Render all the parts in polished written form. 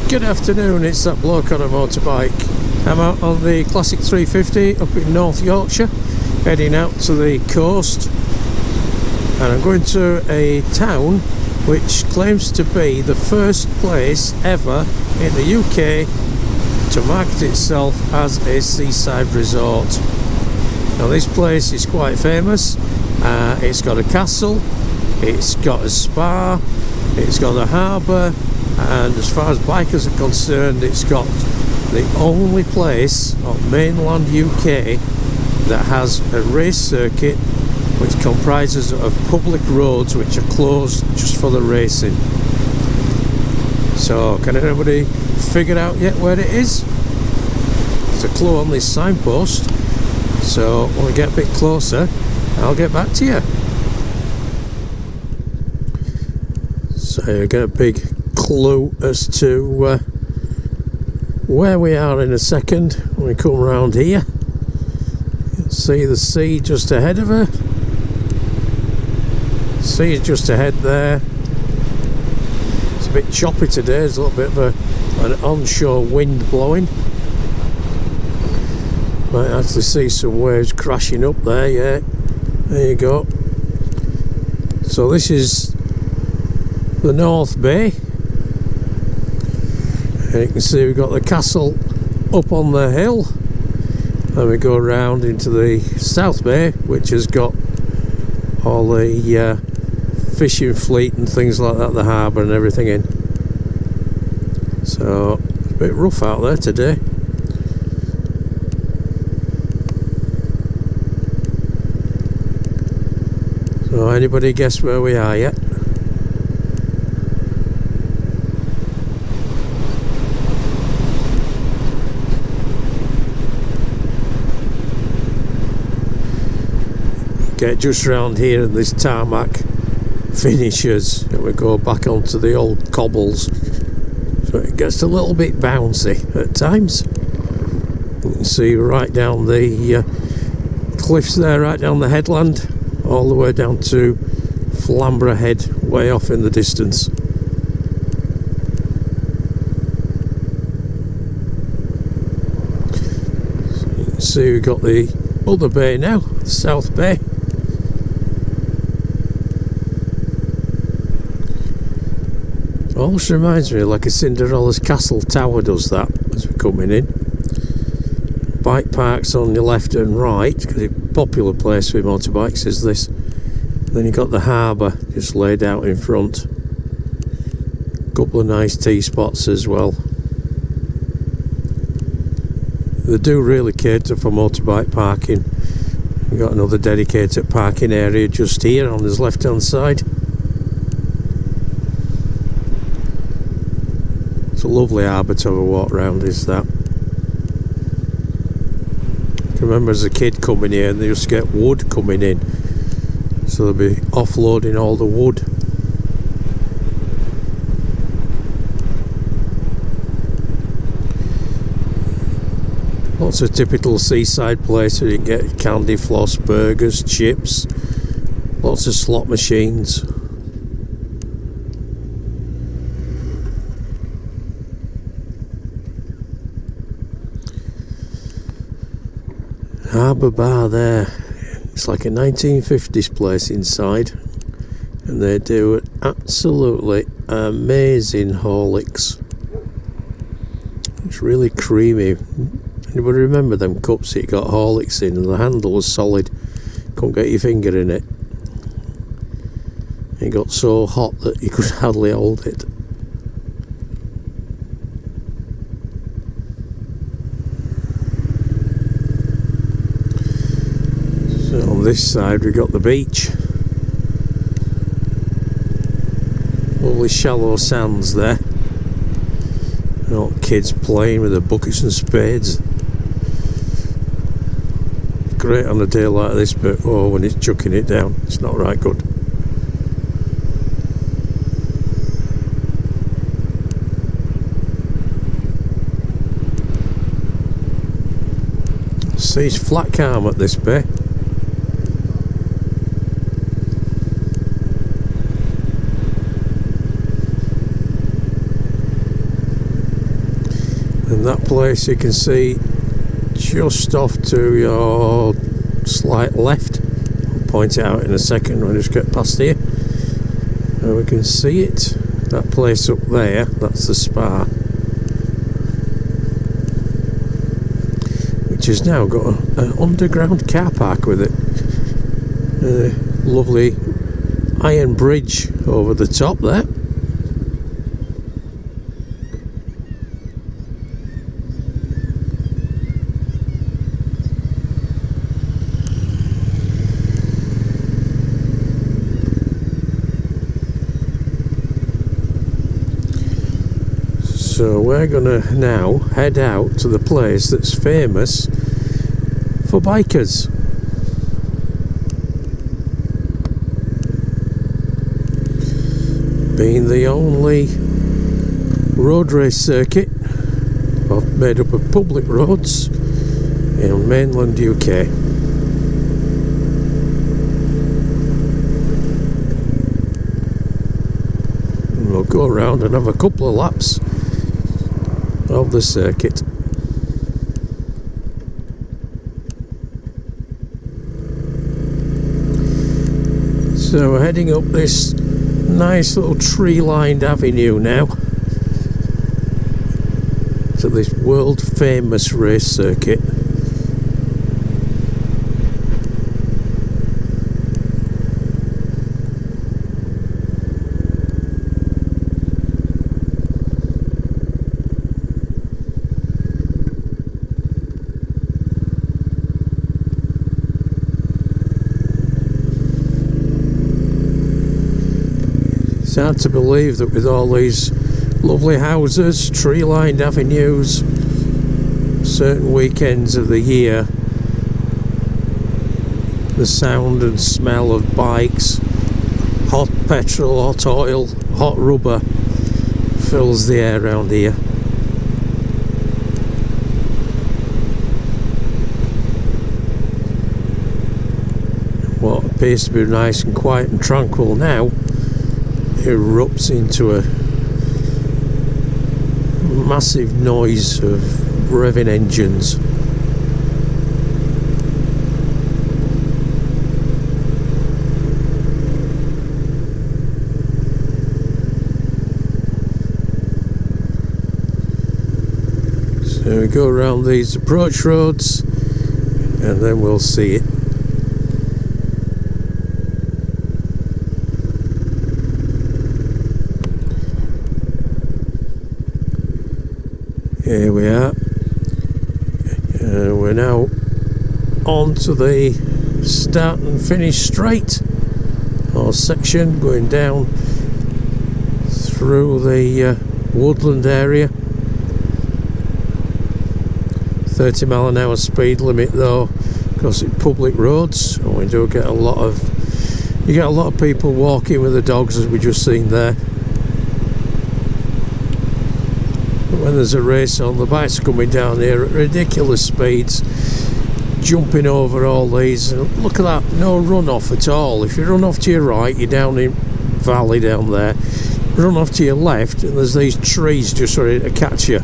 Good afternoon, it's that bloke on a motorbike. I'm out on the Classic 350 up in North Yorkshire, heading out to the coast, and I'm going to a town which claims to be the first place ever in the UK to market itself as a seaside resort. Now this place is quite famous. It's got a castle, it's got a spa, it's got a harbour, and as far as bikers are concerned, it's got the only place on mainland UK that has a race circuit which comprises of public roads which are closed just for the racing. So can anybody figure out yet where it is? There's a clue on this signpost, so when we get a bit closer I'll get back to you. So you get a big clue as to where we are in a second when we come around here. You'll see the sea just ahead of her. Sea is just ahead there. It's a bit choppy today, there's a little bit of an onshore wind blowing. Might actually see some waves crashing up there, yeah. There you go. So this is the North Bay. And you can see we've got the castle up on the hill. Then we go around into the South Bay, which has got all the fishing fleet and things like that, the harbour and everything in. So it's a bit rough out there today. So anybody guess where we are yet? Get just round here and this tarmac finishes and we go back onto the old cobbles, so it gets a little bit bouncy at times. You can see right down the cliffs there, right down the headland, all the way down to Scarborough Head, way off in the distance. So you can see we've got the other bay now, the South Bay. Almost reminds me like a Cinderella's castle tower does that as we're coming in. Bike parks on your left and right, because it's a popular place with motorbikes is this. Then you've got the harbour just laid out in front. Couple of nice tea spots as well. They do really cater for motorbike parking. We've got another dedicated parking area just here on this left hand side. It's a lovely harbour to have a walk round, is that. I remember as a kid coming here and they used to get wood coming in, so they'll be offloading all the wood. Lots of typical seaside places. You can get candy floss, burgers, chips, lots of slot machines. Harbour bar there, it's like a 1950s place inside, and they do absolutely amazing Horlicks. It's really creamy. Anybody remember them cups that you got Horlicks in and the handle was solid, couldn't get your finger in it? It got so hot that you could hardly hold it. On this side we've got the beach. Lovely shallow sands there. And all kids playing with their buckets and spades. Great on a day like this, but oh, when it's chucking it down, it's not right good. Sea's flat calm at this bay. And that place you can see just off to your slight left. I'll point it out in a second when I just get past here. And we can see it. That place up there, that's the spa. Which has now got an underground car park with it. A lovely iron bridge over the top there. So we're gonna now head out to the place that's famous for bikers. Being the only road race circuit made up of public roads in mainland UK. And we'll go around and have a couple of laps of the circuit. So we're heading up this nice little tree-lined avenue now to this world famous race circuit. It's hard to believe that with all these lovely houses, tree-lined avenues, certain weekends of the year, the sound and smell of bikes, hot petrol, hot oil, hot rubber fills the air around here. What appears to be nice and quiet and tranquil now erupts into a massive noise of revving engines. So we go around these approach roads and then we'll see it. Here we are. We're now on to the start and finish straight, or section, going down through the woodland area. 30 mile an hour speed limit though, because it's public roads, and we do get a lot of people walking with the dogs, as we just seen there. When there's a race on, the bikes are coming down here at ridiculous speeds, jumping over all these. And look at that, no runoff at all. If you run off to your right, you're down in valley down there. Run off to your left and there's these trees just ready to catch you.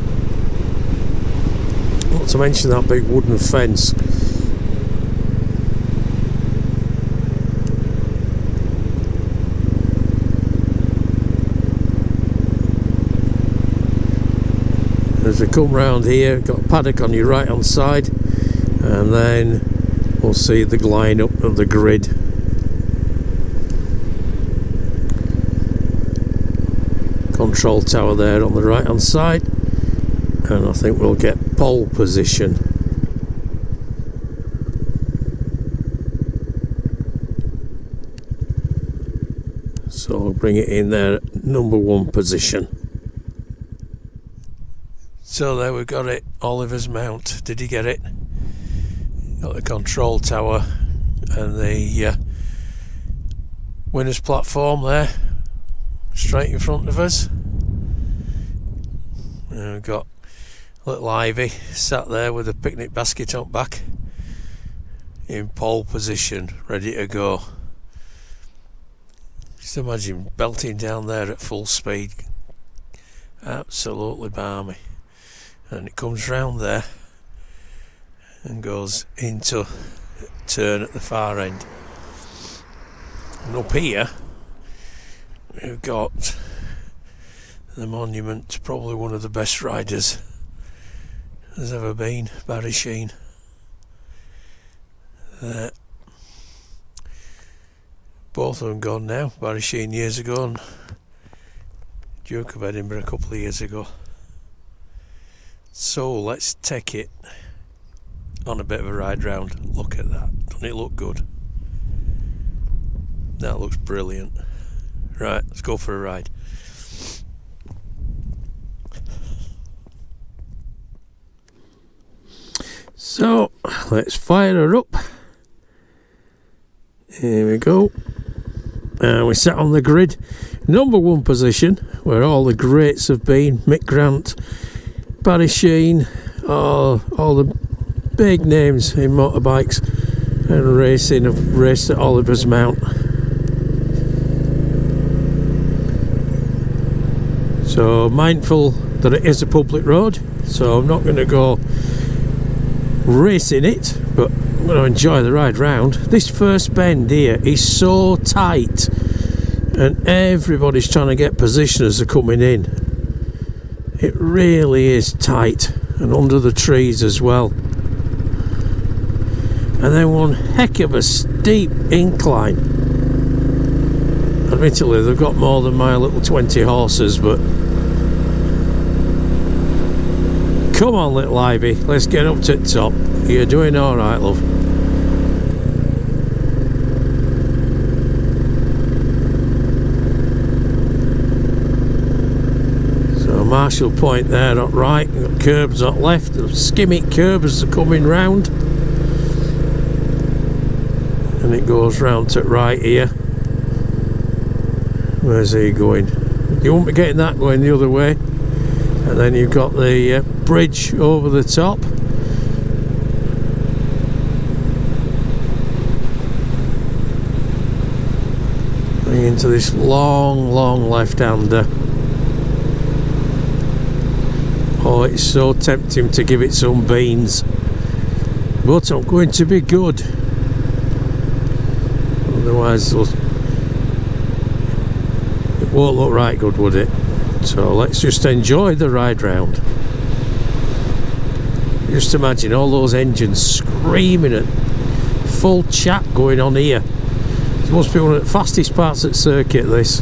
Not to mention that big wooden fence. As we come round here, got a paddock on your right hand side, and then we'll see the line up of the grid. Control tower there on the right hand side, and I think we'll get pole position. So I'll bring it in there at number 1 position. So there we've got it, Oliver's Mount. Did you get it? Got the control tower and the winner's platform there, straight in front of us. And we've got little Ivy sat there with a picnic basket on back, in pole position, ready to go. Just imagine belting down there at full speed. Absolutely balmy. and it comes round there and goes into a turn at the far end. And up here we've got the monument to probably one of the best riders there's ever been, Barry Sheen. Both of them gone now. Barry Sheen years ago and Duke of Edinburgh a couple of years ago. So let's take it on a bit of a ride round. Look at that. Doesn't it look good? That looks brilliant. Right, let's go for a ride. So let's fire her up. Here we go. And we sat on the grid, number 1 position, where all the greats have been. Mick Grant, Barry Sheen, all the big names in motorbikes and racing have raced at Oliver's Mount. So mindful that it is a public road, so I'm not going to go racing it, but I'm going to enjoy the ride round. This first bend here is so tight and everybody's trying to get position as they're coming in. It really is tight, and under the trees as well. And then one heck of a steep incline. Admittedly they've got more than my little 20 horses, but come on little Ivy, let's get up to the top. You're doing alright, love. So Marshall Point there on right, we've got curbs on left, the skimming curbs are coming round. And it goes round to right here. Where's he going? You won't be getting that going the other way. And then you've got the bridge over the top. Into this long left-hander. Oh, it's so tempting to give it some beans, but I'm going to be good. Otherwise it won't look right good, would it? So let's just enjoy the ride round. Just imagine all those engines screaming at full chat going on here. It must be one of the fastest parts at circuit, this.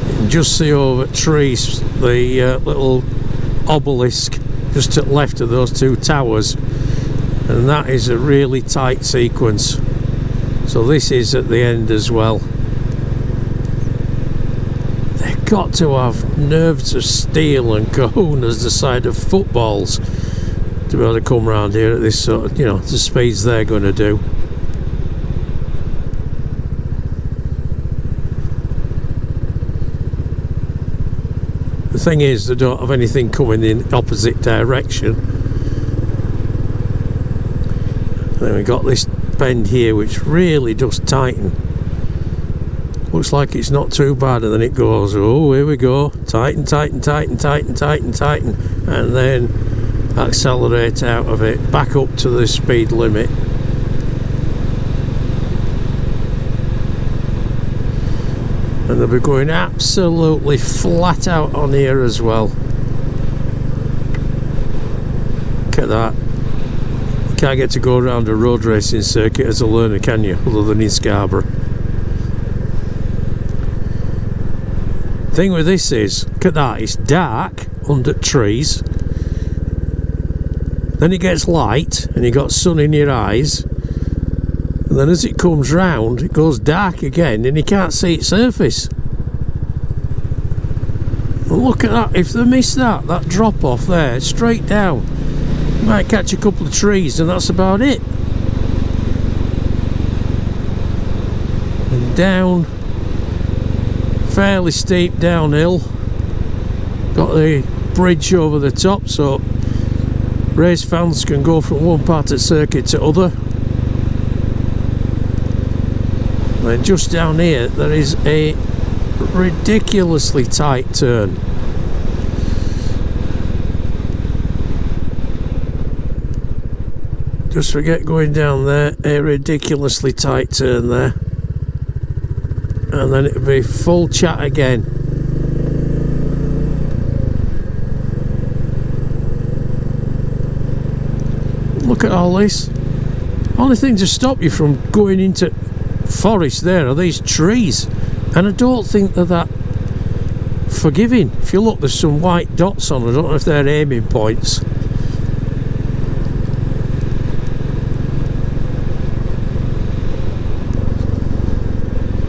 You can just see over trees the little obelisk just to the left of those 2 towers, and that is a really tight sequence. So this is at the end as well. They've got to have nerves of steel and kahunas the side of footballs to be able to come around here at this sort of, the speeds they're going to do. The thing is, they don't have anything coming in the opposite direction. Then we got this bend here which really does tighten. Looks like it's not too bad, and then it goes, oh, here we go, tighten, and then accelerate out of it, back up to the speed limit. And they'll be going absolutely flat out on here as well. Look at that. You can't get to go around a road racing circuit as a learner, can you, other than in Scarborough? Thing with this is, look at that, it's dark under trees, then it gets light and you got sun in your eyes, and then as it comes round it goes dark again and you can't see its surface. And look at that, if they miss that drop off there straight down, you might catch a couple of trees and that's about it. And down, fairly steep downhill, got the bridge over the top so race fans can go from one part of the circuit to other. And just down here there is a ridiculously tight turn. Just forget going down there, a ridiculously tight turn there. And then it'll be full chat again. Look at all this. Only thing to stop you from going into forest there are these trees. And I don't think they're that forgiving. If you look, there's some white dots on. I don't know if they're aiming points.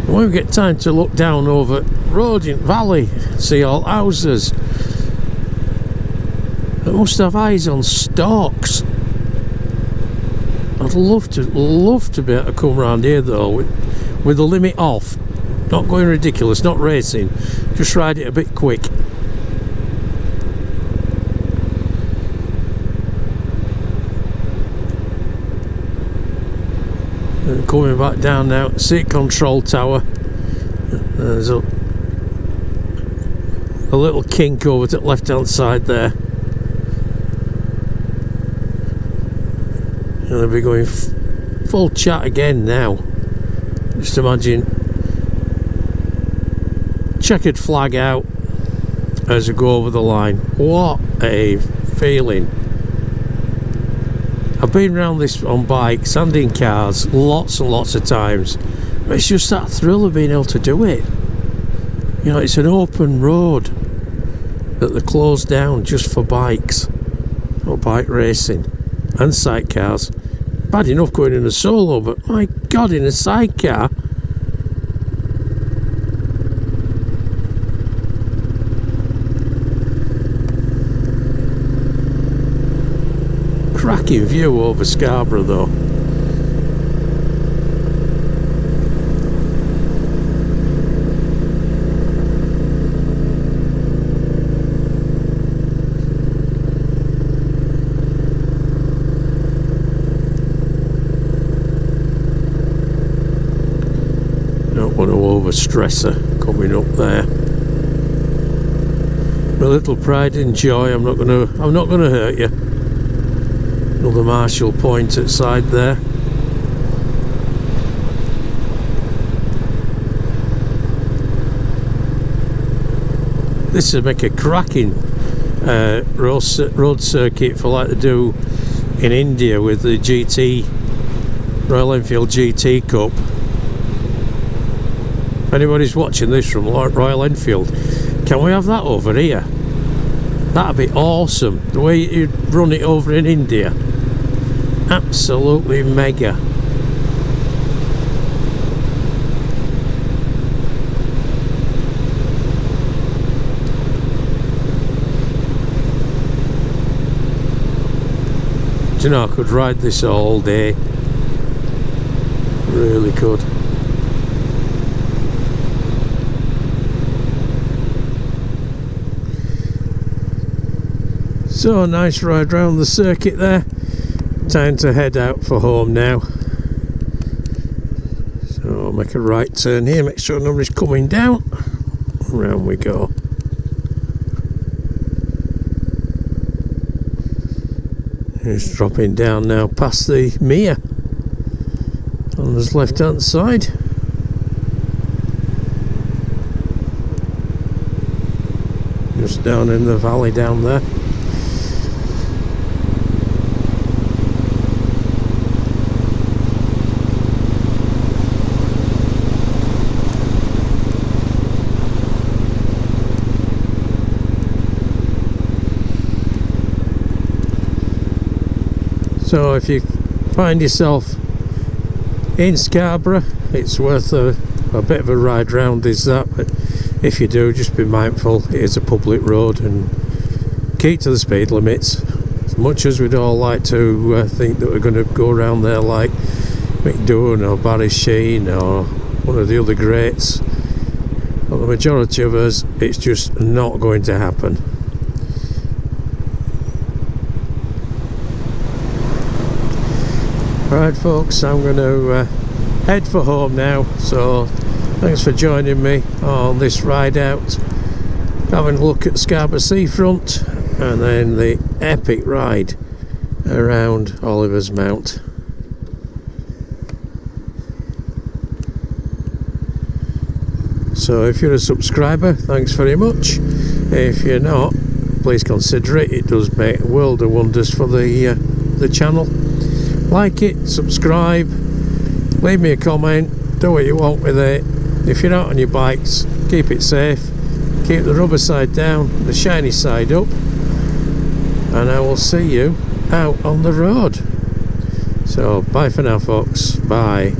When we get time to look down over Rodent Valley, see all houses. They must have eyes on stalks. I'd love to be able to come around here though with the limit off. Not going ridiculous, not racing, just ride it a bit quick. And coming back down now, seat control tower. There's a little kink over to the left hand side there. And I'll be going full chat again now. Just imagine checkered flag out as I go over the line. What a feeling. I've been around this on bikes and in cars lots and lots of times, but it's just that thrill of being able to do it. You know, it's an open road that they closed down just for bikes or bike racing and sidecars. Bad enough going in a solo, but my God, in a sidecar. Cracking view over Scarborough though. Don't want to overstress her coming up there. A little pride and joy. I'm not gonna hurt you. Another Marshall point at side there. This would make a cracking road circuit for like they do in India with the GT Royal Enfield GT Cup. If anybody's watching this from Royal Enfield, can we have that over here? That'd be awesome. The way you'd run it over in India. Absolutely mega. Do you know, I could ride this all day. Really could. So, nice ride round the circuit there. Time to head out for home now. So, make a right turn here, make sure nobody's coming down. Round we go. Just dropping down now past the Mere on the left hand side. Just down in the valley down there. So if you find yourself in Scarborough, it's worth a bit of a ride round, is that, but if you do, just be mindful it is a public road and keep to the speed limits. As much as we'd all like to think that we're going to go around there like McDoon or Barry Sheen or one of the other greats, but the majority of us, it's just not going to happen. Right folks, I'm going to head for home now. So thanks for joining me on this ride out, having a look at Scarborough seafront and then the epic ride around Oliver's Mount. So if you're a subscriber, thanks very much. If you're not, please consider it. It does make a world of wonders for the channel. Like it, subscribe, leave me a comment, do what you want with it. If you're out on your bikes, keep it safe, keep the rubber side down, the shiny side up, and I will see you out on the road. So bye for now, folks. Bye.